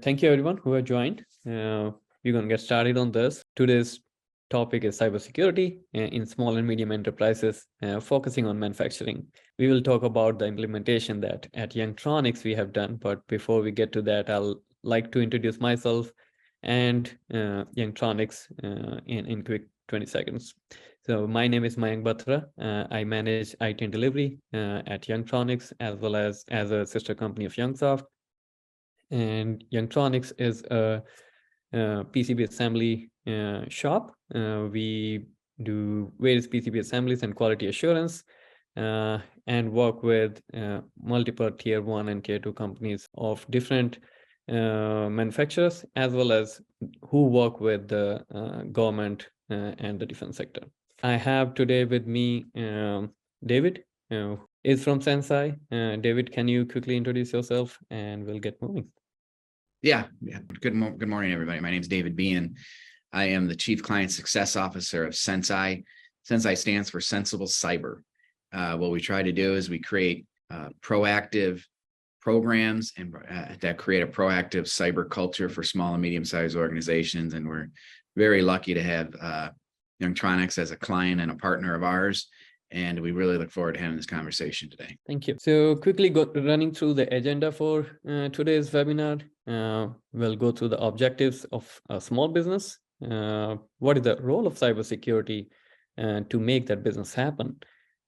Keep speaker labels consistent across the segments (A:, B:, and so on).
A: Thank you everyone who have joined. We're going to get started on this. Today's topic is cybersecurity in small and medium enterprises, focusing on manufacturing. We will talk about the implementation that at Youngtronics we have done. But before we get to that, I'll like to introduce myself and Youngtronics in quick 20 seconds. So my name is Mayank Batra. I manage IT and delivery at Youngtronics as well as a sister company of Youngsoft. And Youngtronics is a PCB assembly shop. We do various PCB assemblies and quality assurance and work with multiple tier 1 and tier 2 companies of different manufacturers, as well as who work with the government and the defense sector. I have today with me David, is from SensCy. David, can you quickly introduce yourself and we'll get moving?
B: Yeah. Good morning, everybody. My name is David Behen. I am the Chief Client Success Officer of SensCy. SensCy stands for Sensible Cyber. What we try to do is we create proactive programs and that create a proactive cyber culture for small and medium-sized organizations. And we're very lucky to have Youngtronics as a client and a partner of ours. And we really look forward to having this conversation today.
A: Thank you. So quickly running through the agenda for today's webinar. We'll go through the objectives of a small business. What is the role of cybersecurity to make that business happen?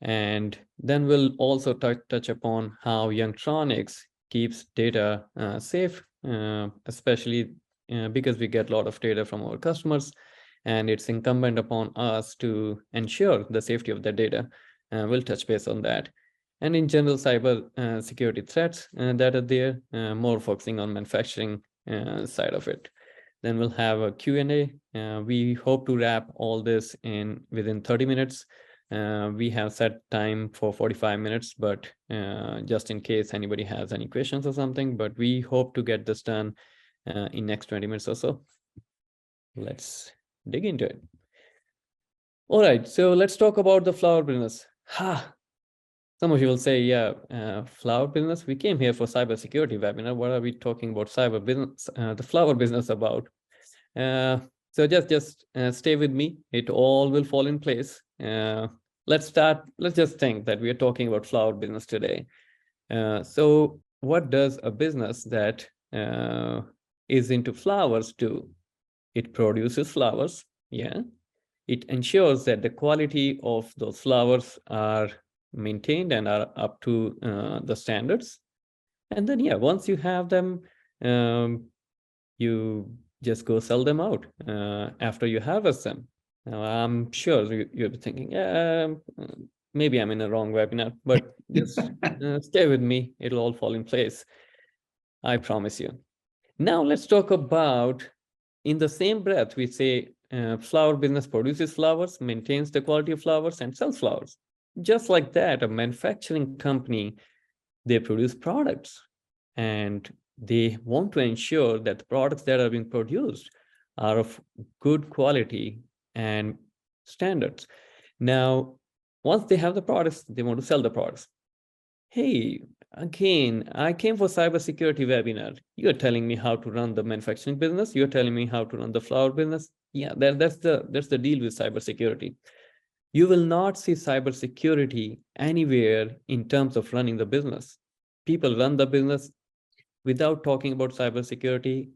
A: And then we'll also touch upon how Youngtronics keeps data safe, especially because we get a lot of data from our customers. And it's incumbent upon us to ensure the safety of the data. We'll touch base on that. And in general, cyber security threats that are there, more focusing on manufacturing side of it. Then we'll have a Q&A. We hope to wrap all this within 30 minutes. We have set time for 45 minutes, but just in case anybody has any questions or something, but we hope to get this done in next 20 minutes or so. Let's dig into it. All right, so let's talk about the flower business. Some of you will say, yeah, flower business. We came here for cybersecurity webinar. What are we talking about cyber business, the flower business about? So just stay with me. It all will fall in place. Let's just think that we are talking about flower business today. So what does a business that is into flowers do? It produces flowers, yeah. It ensures that the quality of those flowers are maintained and are up to the standards. And then, yeah, once you have them, you just go sell them out after you harvest them. Now, I'm sure you're thinking, yeah, maybe I'm in a wrong webinar, but just stay with me. It'll all fall in place. I promise you. Now, let's talk about, in the same breath, we say flower business produces flowers, maintains the quality of flowers, and sells flowers. Just like that, a manufacturing company, they produce products, and they want to ensure that the products that are being produced are of good quality and standards. Now, once they have the products, they want to sell the products. Hey, again, I came for cybersecurity webinar. You're telling me how to run the manufacturing business. You're telling me how to run the flower business. Yeah, that's the deal with cybersecurity. You will not see cybersecurity anywhere in terms of running the business. People run the business without talking about cybersecurity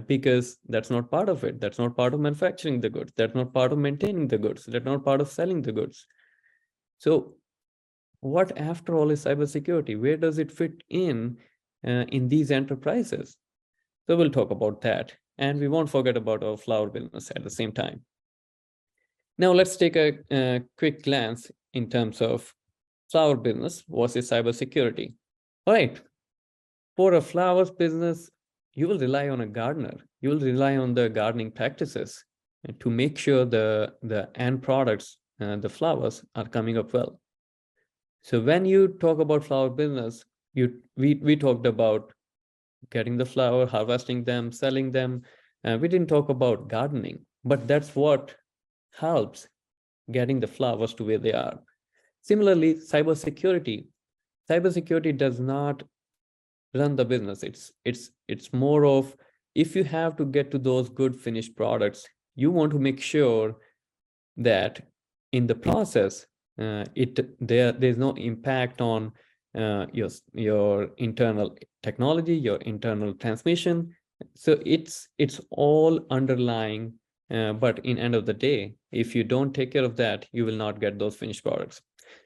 A: because that's not part of it. That's not part of manufacturing the goods. That's not part of maintaining the goods. That's not part of selling the goods. So what, after all, is cybersecurity? Where does it fit in these enterprises? So we'll talk about that. And we won't forget about our flower business at the same time. Now, let's take a quick glance in terms of flower business versus cybersecurity. All right. For a flowers business, you will rely on a gardener. You will rely on the gardening practices to make sure the end products, the flowers, are coming up well. So when you talk about flower business, we talked about getting the flower, harvesting them, selling them. We didn't talk about gardening, but that's what helps getting the flowers to where they are. Similarly, cybersecurity does not run the business. It's more of if you have to get to those good finished products, you want to make sure that in the process, there's no impact on your internal technology, your internal transmission. So it's all underlying. But in end of the day, if you don't take care of that, you will not get those finished products.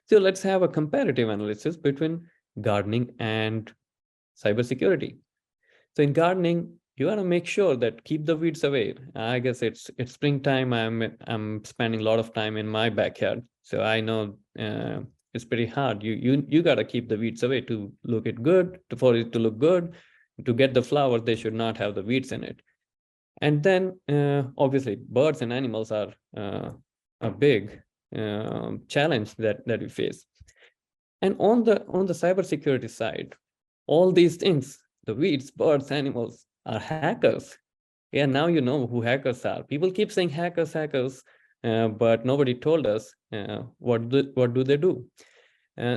A: So let's have a comparative analysis between gardening and cybersecurity. So in gardening, you want to make sure that keep the weeds away. I guess it's springtime. I'm spending a lot of time in my backyard, so I know it's pretty hard. You got to keep the weeds away to look it good, for it to look good. To get the flowers, they should not have the weeds in it. And then obviously birds and animals are a big challenge that we face. And on the cybersecurity side, all these things, the weeds, birds, animals, are hackers. Yeah, now you know who hackers are. People keep saying hackers, but nobody told us what do they do.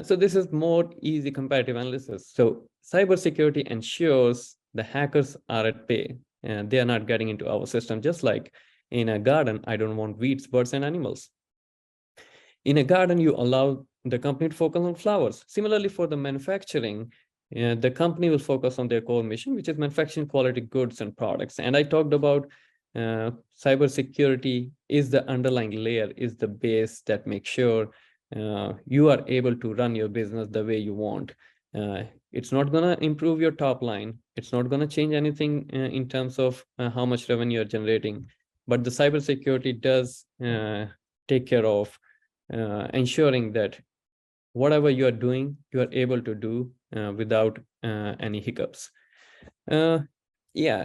A: So this is more easy comparative analysis. So cybersecurity ensures the hackers are at bay, and they are not getting into our system. Just like in a garden, I don't want weeds, birds, and animals. In a garden, you allow the company to focus on flowers. Similarly, for the manufacturing, the company will focus on their core mission, which is manufacturing quality goods and products. And I talked about cybersecurity is the underlying layer, is the base that makes sure you are able to run your business the way you want. It's not going to improve your top line. It's not going to change anything in terms of how much revenue you're generating. But the cybersecurity does take care of ensuring that whatever you are doing, you are able to do without any hiccups. Yeah,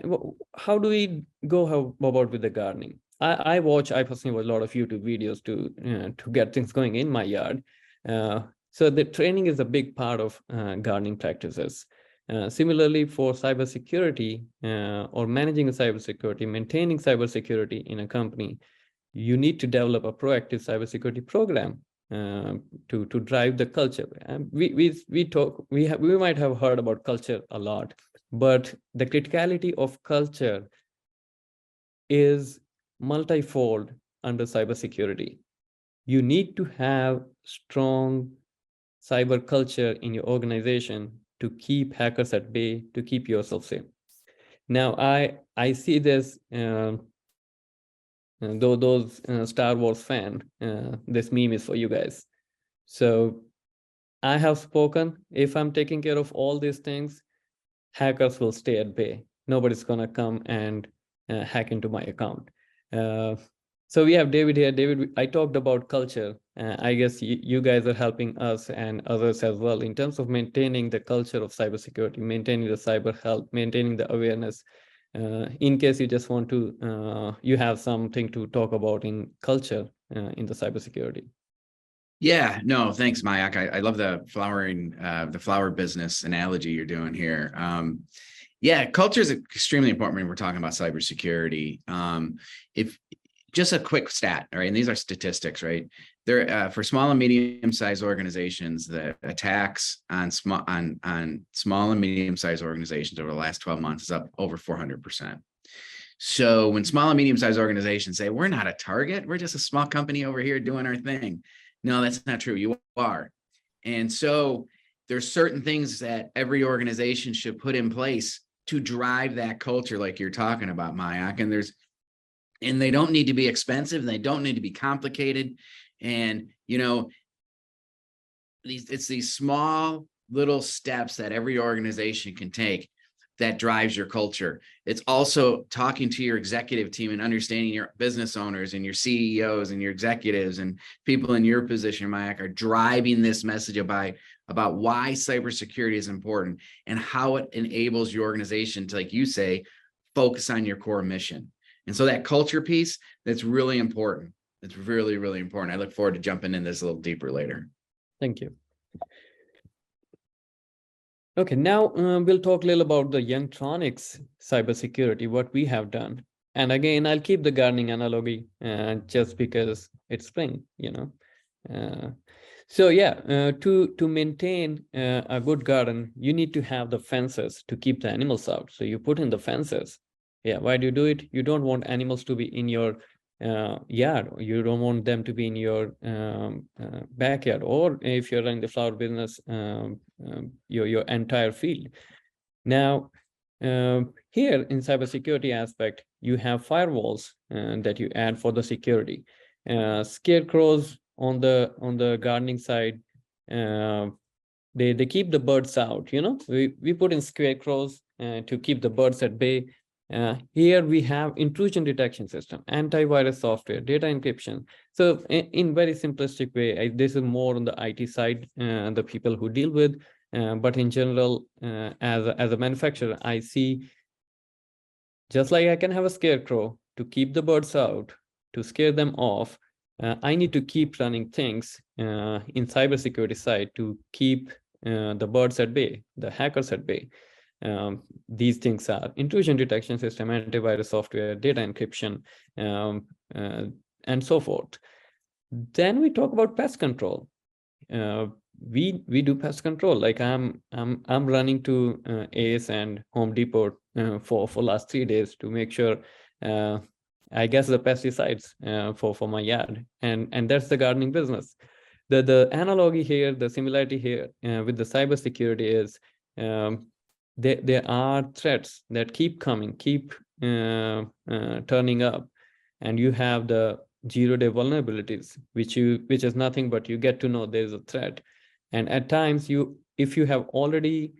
A: how do we go about with the gardening? I personally watch a lot of YouTube videos to get things going in my yard. So the training is a big part of gardening practices. Similarly, for cybersecurity or managing cybersecurity, maintaining cybersecurity in a company, you need to develop a proactive cybersecurity program to drive the culture. And we might have heard about culture a lot, but the criticality of culture is multifold under cybersecurity. You need to have strong cyber culture in your organization to keep hackers at bay, to keep yourself safe. Now, I see this. Though those Star Wars fan, this meme is for you guys. So I have spoken. If I'm taking care of all these things, hackers will stay at bay. Nobody's gonna come and hack into my account. So we have David here. David, I talked about culture. I guess you guys are helping us and others as well in terms of maintaining the culture of cybersecurity, maintaining the cyber health, maintaining the awareness. In case you just want to, you have something to talk about in culture in the cybersecurity.
B: Yeah, no, thanks, Mayank. I love the flower business analogy you're doing here. Yeah, culture is extremely important when we're talking about cybersecurity. If just a quick stat, all right, and these are statistics, right? There for small and medium-sized organizations, the attacks on small and medium-sized organizations over the last 12 months is up over 400%. So when small and medium-sized organizations say, we're not a target, we're just a small company over here doing our thing. No, that's not true. You are. And so there's certain things that every organization should put in place to drive that culture like you're talking about, Mayank. And they don't need to be expensive, and they don't need to be complicated. And, it's these small little steps that every organization can take that drives your culture. It's also talking to your executive team and understanding your business owners and your CEOs and your executives and people in your position, Mayank, are driving this message about why cybersecurity is important and how it enables your organization to, like you say, focus on your core mission. And so that culture piece, that's really important. It's really, really important. I look forward to jumping in this a little deeper later.
A: Thank you. Okay, now we'll talk a little about the Youngtronics cybersecurity, what we have done. And again, I'll keep the gardening analogy just because it's spring, So yeah, to maintain a good garden, you need to have the fences to keep the animals out. So you put in the fences. Yeah, why do you do it? You don't want animals to be in your yard. You don't want them to be in your backyard, or if you're running the flower business, your entire field. Now, here in cybersecurity aspect, you have firewalls that you add for the security. Scarecrows on the gardening side, they keep the birds out. We put in scarecrows to keep the birds at bay. Here we have intrusion detection system, antivirus software, data encryption. So in very simplistic way, this is more on the IT side, the people who deal with. But in general, as a manufacturer, I see, just like I can have a scarecrow to keep the birds out, to scare them off, I need to keep running things in cybersecurity side to keep the birds at bay, the hackers at bay. These things are intrusion detection system, antivirus software, data encryption, and so forth. Then we talk about pest control. We do pest control. Like I'm running to Ace and Home Depot for last 3 days to make sure I guess the pesticides for my yard, and that's the gardening business. The analogy here, the similarity here with the cybersecurity is there are threats that keep coming, keep turning up, and you have the zero-day vulnerabilities, which is nothing but you get to know there's a threat, and at times if you have already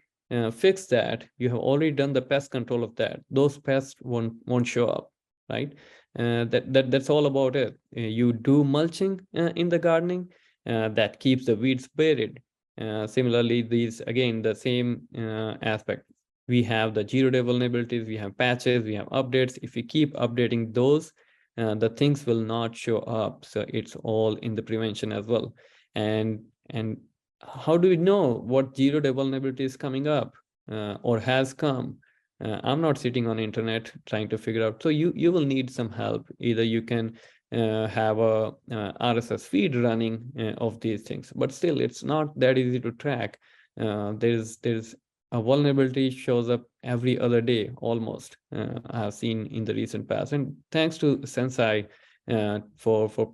A: fixed that, you have already done the pest control of that, those pests won't show up, right? That's all about it. You do mulching in the gardening that keeps the weeds buried. Similarly, these again the same aspect. We have the zero-day vulnerabilities, we have patches, we have updates. If we keep updating those, the things will not show up. So it's all in the prevention as well. And how do we know what zero-day vulnerability is coming up or has come? I'm not sitting on internet trying to figure out. So you will need some help. Either you can have a RSS feed running of these things, but still it's not that easy to track. There's a vulnerability shows up every other day almost. I have seen in the recent past, and thanks to SensCy for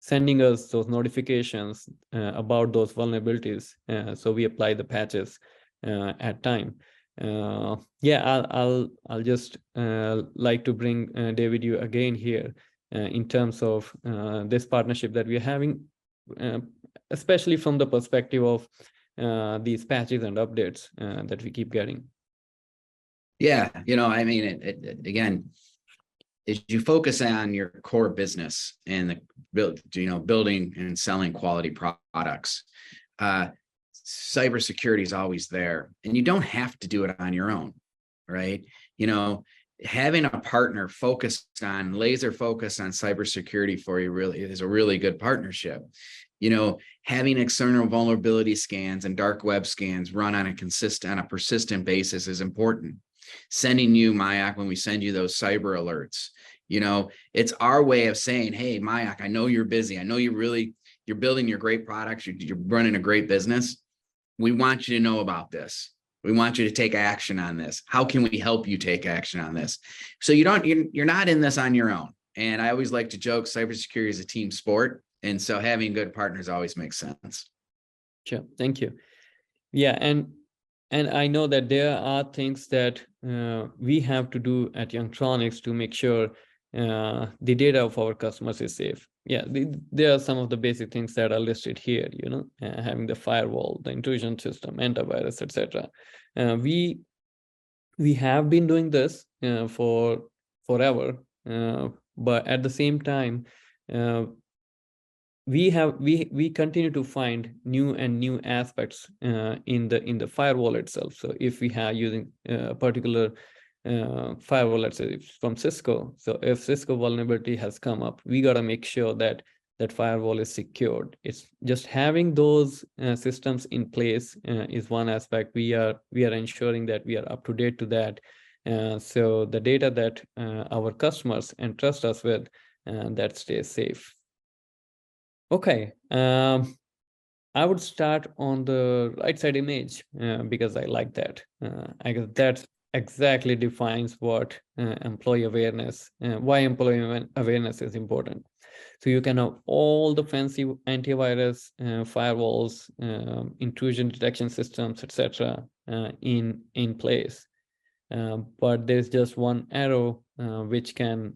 A: sending us those notifications about those vulnerabilities, so we apply the patches at time. Yeah, I'll just like to bring David you again here in terms of this partnership that we're having, especially from the perspective of these patches and updates that we keep getting.
B: Yeah, I mean, again, as you focus on your core business and building and selling quality products, cybersecurity is always there, and you don't have to do it on your own, right? Having a partner laser focused on cybersecurity for you really is a really good partnership. Having external vulnerability scans and dark web scans run on a persistent basis is important. Sending you, Mayank, when we send you those cyber alerts, it's our way of saying, hey, Mayank, I know you're busy. I know you're building your great products. You're running a great business. We want you to know about this. We want you to take action on this. How can we help you take action on this? So you're not in this on your own. And I always like to joke, cybersecurity is a team sport. And so having good partners always makes sense.
A: Sure. Thank you. Yeah. And I know that there are things that we have to do at Youngtronics to make sure the data of our customers is safe. Yeah, there are some of the basic things that are listed here, having the firewall, the intrusion system, antivirus, etc. We have been doing this for forever, but at the same time, we continue to find new aspects in the firewall itself. So if we have using a particular firewall, let's say from Cisco, so if Cisco vulnerability has come up, we got to make sure that firewall is secured. It's just having those systems in place is one aspect. We are ensuring that we are up to date to that, so the data that our customers entrust us with that stays safe. Okay, I would start on the right side image because I like that. I guess exactly defines what employee awareness, why employee awareness is important. So you can have all the fancy antivirus, firewalls, intrusion detection systems, etc., in place. But there's just one arrow which can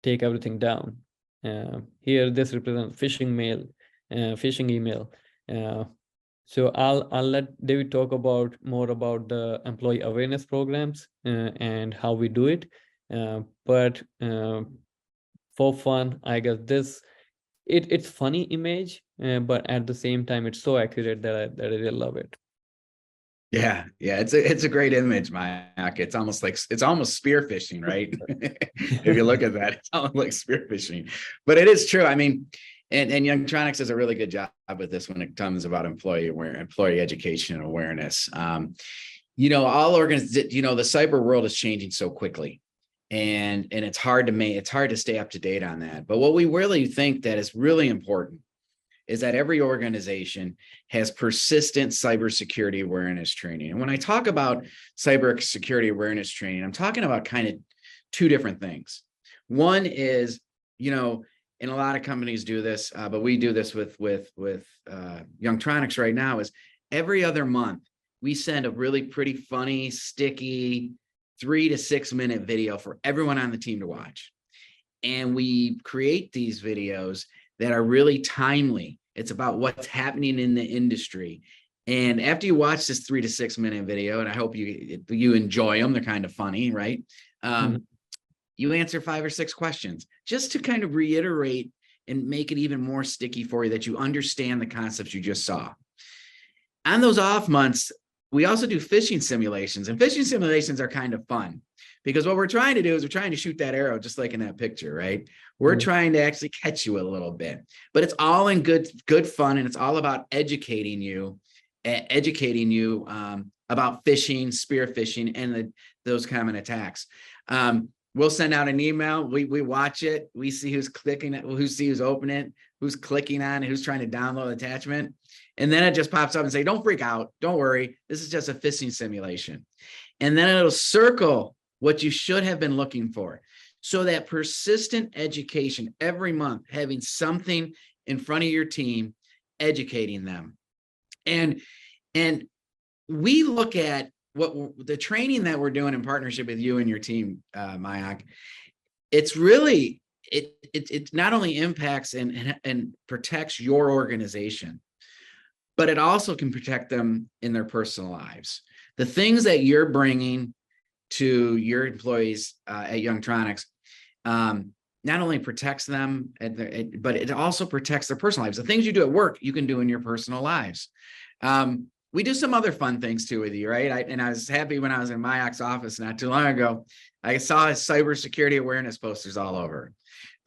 A: take everything down. Here, this represents phishing email. So I'll let David talk about more about the employee awareness programs and how we do it. But for fun, I guess it's funny image, but at the same time, it's so accurate that I really love it.
B: Yeah, it's a great image, Mayank. It's almost spear fishing, right? If you look at that, it's almost like spear fishing. But it is true. I mean, and Youngtronics does a really good job with this when it comes about employee education and awareness. All the cyber world is changing so quickly. And it's hard to stay up to date on that. But what we really think that is really important is that every organization has persistent cybersecurity awareness training. And when I talk about cybersecurity awareness training, I'm talking about kind of two different things. One is, and a lot of companies do this, but we do this with Youngtronics right now, is every other month, we send a really pretty funny, sticky 3 to 6 minute video for everyone on the team to watch. And we create these videos that are really timely. It's about what's happening in the industry. And after you watch this 3 to 6 minute video, and I hope you enjoy them, they're kind of funny, right? You answer 5 or 6 questions just to kind of reiterate and make it even more sticky for you that you understand the concepts you just saw. On those off months, we also do phishing simulations, and phishing simulations are kind of fun because what we're trying to do is we're trying to shoot that arrow just like in that picture, right? We're trying to actually catch you a little bit, but it's all in good fun, and it's all about educating you about phishing, spear phishing, and those common attacks. We'll send out an email. We watch it. We see who's clicking it, who's opening it, who's clicking on it, who's trying to download the attachment. And then it just pops up and say, don't freak out. Don't worry. This is just a phishing simulation. And then it'll circle what you should have been looking for. So that persistent education every month, having something in front of your team, educating them. And we look at what the training that we're doing in partnership with you and your team, Mayank. It's really, it not only impacts and protects your organization, but it also can protect them in their personal lives. The things that you're bringing to your employees at Youngtronics not only protects them, but it also protects their personal lives. The things you do at work, you can do in your personal lives. We do some other fun things too with you, right? I was happy when I was in Mayank's office not too long ago. I saw his cybersecurity awareness posters all over.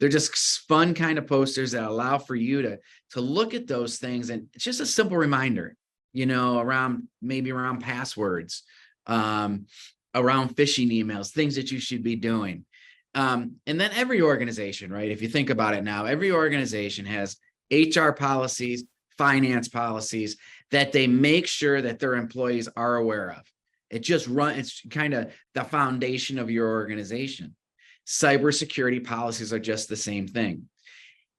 B: They're just fun kind of posters that allow for you to look at those things. And it's just a simple reminder, around passwords, around phishing emails, things that you should be doing. And then every organization, right? If you think about it now, every organization has HR policies, finance policies that they make sure that their employees are aware of. It's kind of the foundation of your organization. Cybersecurity policies are just the same thing.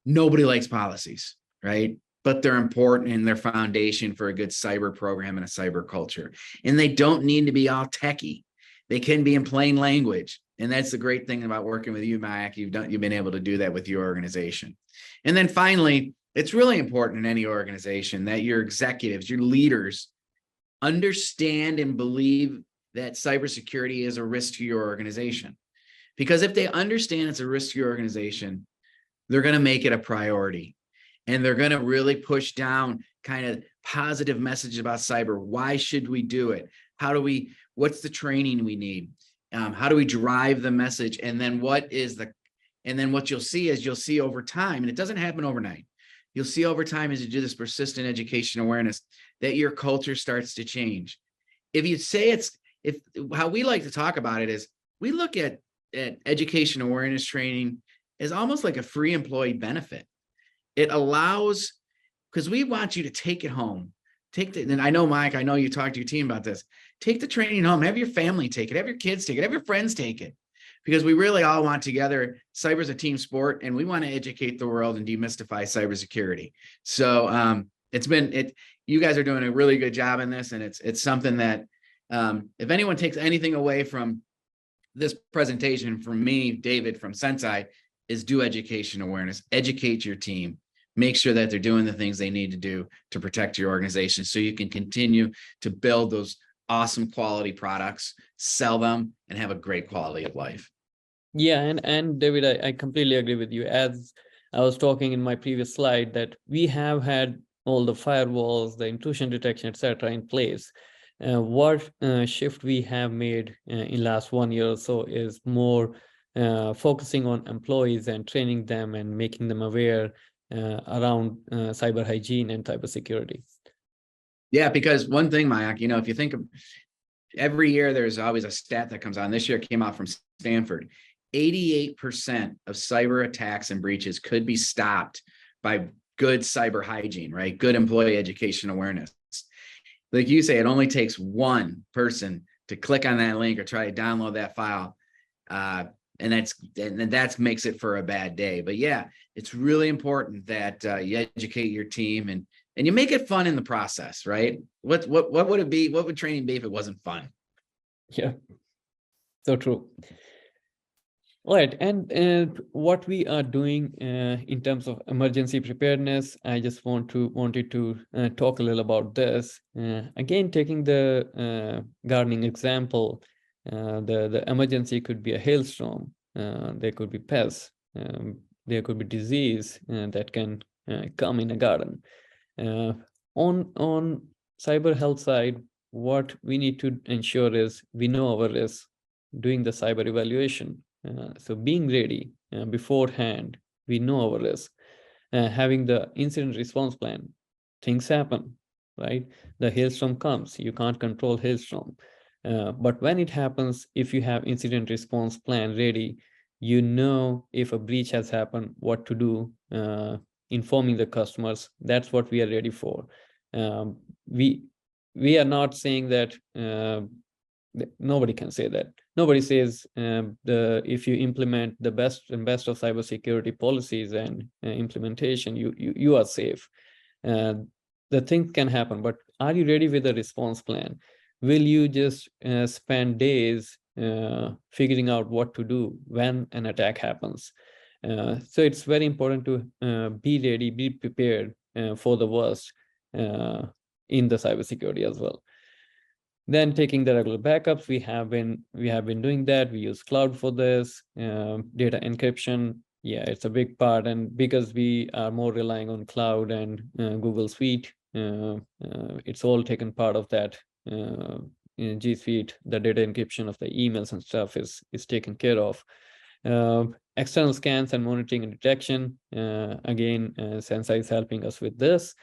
B: Nobody likes policies, right? But they're important in their foundation for a good cyber program and a cyber culture. And they don't need to be all techie. They can be in plain language. And that's the great thing about working with you, Mayank. You've been able to do that with your organization. And then finally, it's really important in any organization that your executives, your leaders, understand and believe that cybersecurity is a risk to your organization. Because if they understand it's a risk to your organization, they're going to make it a priority. And they're going to really push down kind of positive messages about cyber. Why should we do it? What's the training we need? How do we drive the message? And then what you'll see over time, and it doesn't happen overnight. You'll see over time as you do this persistent education awareness that your culture starts to change. If you say how we like to talk about it is we look at education awareness training as almost like a free employee benefit. It allows, because we want you to take it home, and I know, Mike, I know you talked to your team about this. Take the training home, have your family take it, have your kids take it, have your friends take it, because we really all want together. Cyber is a team sport, and we want to educate the world and demystify cybersecurity. So you guys are doing a really good job in this, and it's something that if anyone takes anything away from this presentation from me, David from SensCy, is do education awareness, educate your team, make sure that they're doing the things they need to do to protect your organization so you can continue to build those awesome quality products, sell them, and have a great quality of life.
A: Yeah, and David, I completely agree with you. As I was talking in my previous slide, that we have had all the firewalls, the intrusion detection, etc., in place. What shift we have made in last 1 year or so is more focusing on employees and training them and making them aware around cyber hygiene and cybersecurity.
B: Yeah, because one thing, Mayank, if you think of every year, there's always a stat that comes on. This year it came out from Stanford. 88% of cyber attacks and breaches could be stopped by good cyber hygiene, right? Good employee education awareness. Like you say, it only takes one person to click on that link or try to download that file. And that makes it for a bad day. But yeah, it's really important that you educate your team and you make it fun in the process, right? What would it be? What would training be if it wasn't fun?
A: Yeah, so true. All right, and what we are doing in terms of emergency preparedness, I just wanted to talk a little about this. Again, taking the gardening example, the emergency could be a hailstorm, there could be pests, there could be disease that can come in a garden. On cyber health side, what we need to ensure is we know our risks, doing the cyber evaluation. So being ready beforehand, we know our risk. Having the incident response plan, things happen, right? The hailstorm comes, you can't control hailstorm. But when it happens, if you have incident response plan ready, you know if a breach has happened, what to do, informing the customers. That's what we are ready for. We are not saying that nobody can say that. Nobody says if you implement the best of cybersecurity policies and implementation, you are safe. The things can happen, but are you ready with a response plan? Will you just spend days figuring out what to do when an attack happens? So it's very important to be ready, be prepared for the worst in the cybersecurity as well. Then taking the regular backups, we have been doing that. We use cloud for this. Data encryption, yeah, it's a big part, and because we are more relying on cloud and Google Suite, it's all taken part of that. In G Suite, the data encryption of the emails and stuff is taken care of. External scans and monitoring and detection. Again, SensCy is helping us with this.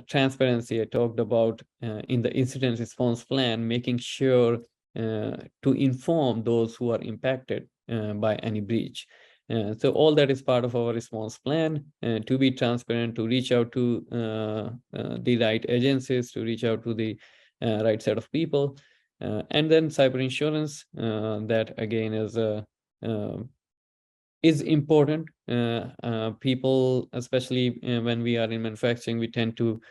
A: Transparency, I talked about in the incident response plan, making sure to inform those who are impacted by any breach. So all that is part of our response plan, to be transparent, to reach out to the right agencies, to reach out to the right set of people. And then cyber insurance, that again is important. People, especially when we are in manufacturing, we tend to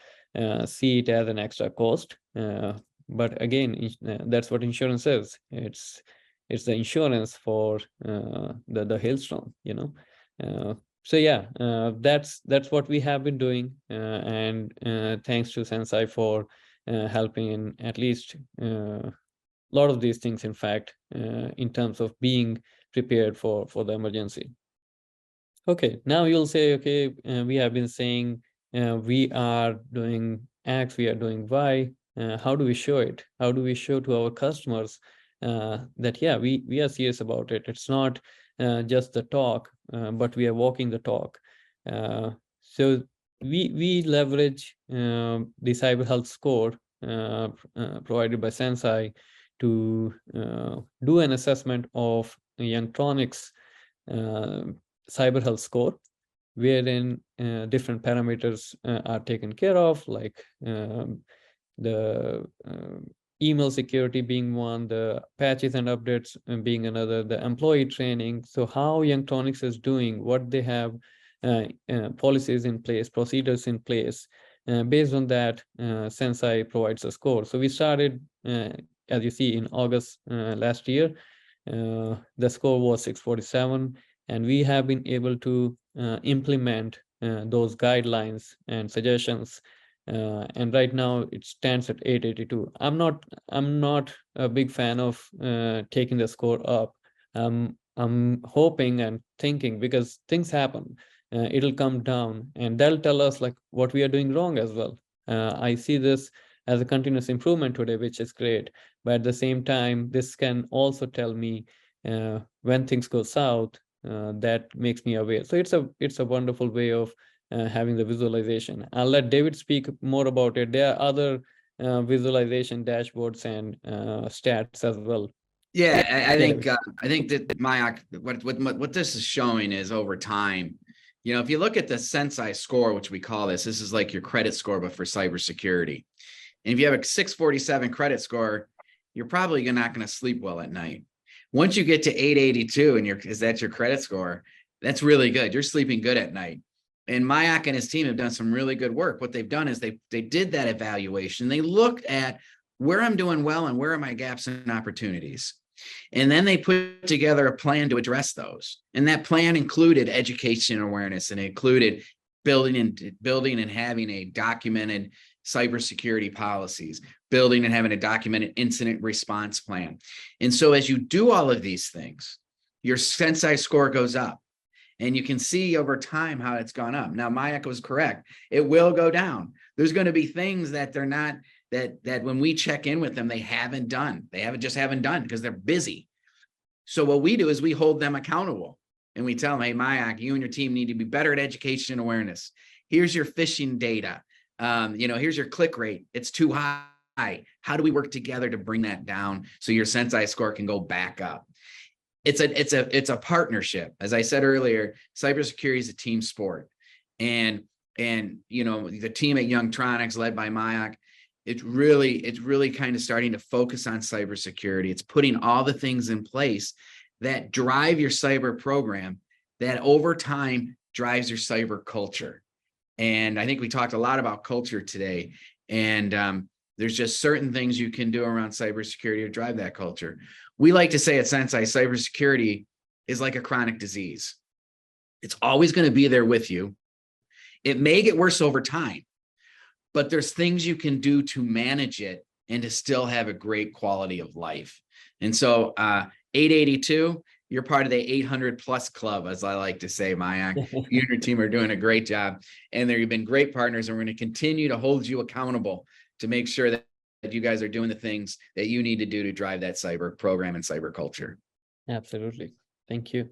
A: see it as an extra cost. But again, that's what insurance is. It's the insurance for the hailstorm, so yeah, that's what we have been doing, and thanks to SensCy for helping in at least a lot of these things, in fact, in terms of being prepared for the emergency. Okay, now you'll say, okay, we have been saying we are doing X, we are doing Y. How do we show it? How do we show to our customers that, yeah, we are serious about it? It's not just the talk, but we are walking the talk. So we leverage the Cyber Health Score provided by SensCy to do an assessment of Youngtronics Cyber Health Score. wherein different parameters are taken care of, like the email security being one, the patches and updates being another, the employee training. So how Youngtronics is doing, what they have policies in place, procedures in place. Based on that, SensCy provides a score. So we started, as you see, in August last year. The score was 647, and we have been able to implement those guidelines and suggestions, and right now it stands at 882. I'm not a big fan of taking the score up. I'm hoping and thinking, because things happen, it'll come down, and that'll tell us like what we are doing wrong as well. I see this as a continuous improvement today, which is great. But at the same time, this can also tell me when things go south. That makes me aware. So it's a wonderful way of having the visualization. I'll let David speak more about it. There are other visualization dashboards and stats as well.
B: Yeah, I
A: David.
B: think that Mayank, what this is showing is over time, if you look at the Sensei Score, which we call this is like your credit score, but for cybersecurity. And if you have a 647 credit score, you're probably not going to sleep well at night. Once you get to 882 and is that your credit score, that's really good. You're sleeping good at night. And Mayank and his team have done some really good work. What they've done is they did that evaluation. They looked at where I'm doing well and where are my gaps and opportunities. And then they put together a plan to address those. And that plan included education awareness, and it included building and having a documented cybersecurity policies, building and having a documented incident response plan. And so as you do all of these things, your Sensei score goes up. And you can see over time how it's gone up. Now, Mayank was correct. It will go down. There's going to be things that they're not, that when we check in with them, they haven't done. They haven't done because they're busy. So what we do is we hold them accountable. And we tell them, hey, Mayank, you and your team need to be better at education and awareness. Here's your phishing data. Here's your click rate. It's too high. How do we work together to bring that down so your Sensei score can go back up? It's a partnership. As I said earlier, cybersecurity is a team sport. And the team at Youngtronics led by Mayank, it's really kind of starting to focus on cybersecurity. It's putting all the things in place that drive your cyber program, that over time drives your cyber culture. And I think we talked a lot about culture today. And there's just certain things you can do around cybersecurity to drive that culture. We like to say at SensCy, cybersecurity is like a chronic disease. It's always going to be there with you. It may get worse over time, but there's things you can do to manage it and to still have a great quality of life. And so 882, you're part of the 800 plus club, as I like to say, Mayank. You and your team are doing a great job, and they've been great partners, and we're going to continue to hold you accountable to make sure that you guys are doing the things that you need to do to drive that cyber program and cyber culture.
A: Absolutely. Thank you.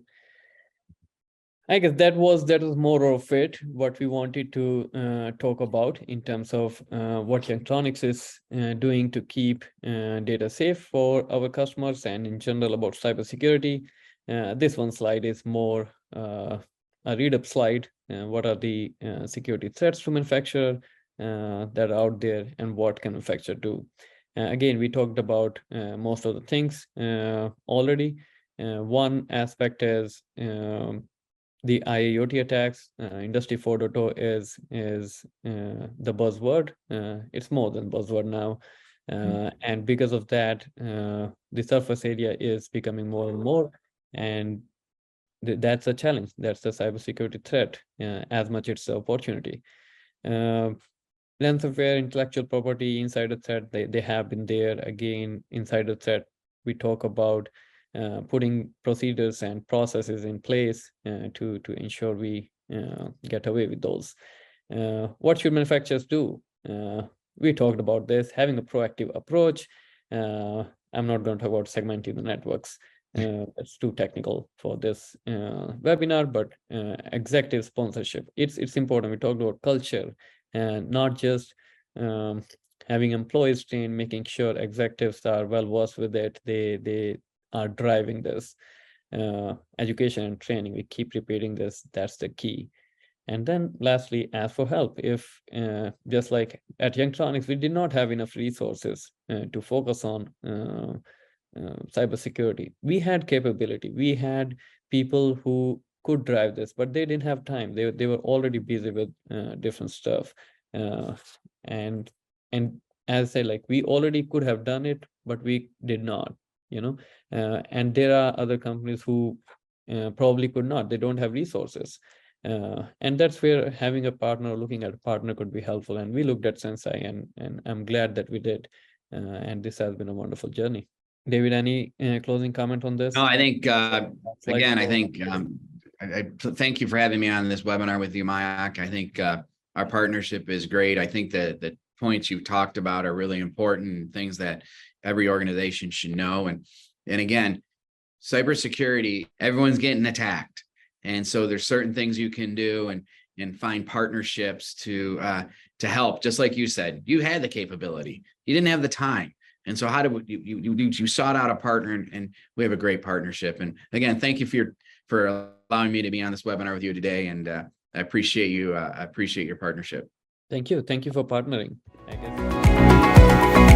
A: I guess that was more of it, what we wanted to talk about in terms of what Youngtronics is doing to keep data safe for our customers, and in general about cybersecurity. This one slide is more a read-up slide. What are the security threats to manufacturer that are out there, and what can manufacturer do? Again, we talked about most of the things already. One aspect is the IoT attacks. Industry 4.0 is the buzzword. It's more than buzzword now. And because of that, the surface area is becoming more and more. And that's a challenge. That's the cybersecurity threat, as much it's an opportunity. Ransomware, intellectual property, insider threat, they have been there. Again, insider threat, we talk about putting procedures and processes in place to ensure we get away with those. What should manufacturers do? We talked about this, having a proactive approach. I'm not going to talk about segmenting the networks. It's too technical for this webinar, but executive sponsorship, it's important. We talked about culture, and not just having employees trained, making sure executives are well versed with it. They are driving this education and training. We keep repeating this. That's the key. And then lastly, ask for help. If just like at Youngtronics, we did not have enough resources to focus on cybersecurity. We had capability. We had people who could drive this, but they didn't have time. They were already busy with different stuff. And as I say, like, we already could have done it, but we did not, and there are other companies who probably could not. They don't have resources. And that's where having a partner, looking at a partner, could be helpful. And we looked at SensCy, and I'm glad that we did. And this has been a wonderful journey. David, any closing comment on this?
B: No, I think, again, I
A: for-
B: think, I thank you for having me on this webinar with you, Mayank. I think our partnership is great. I think that the points you talked about are really important, things that every organization should know. And again, cybersecurity, everyone's getting attacked. And so there's certain things you can do and find partnerships to help. Just like you said, you had the capability, you didn't have the time. And so how do you sought out a partner, and we have a great partnership. And again, thank you for allowing me to be on this webinar with you today. And I appreciate you. I appreciate your partnership.
A: Thank you. Thank you for partnering, I guess.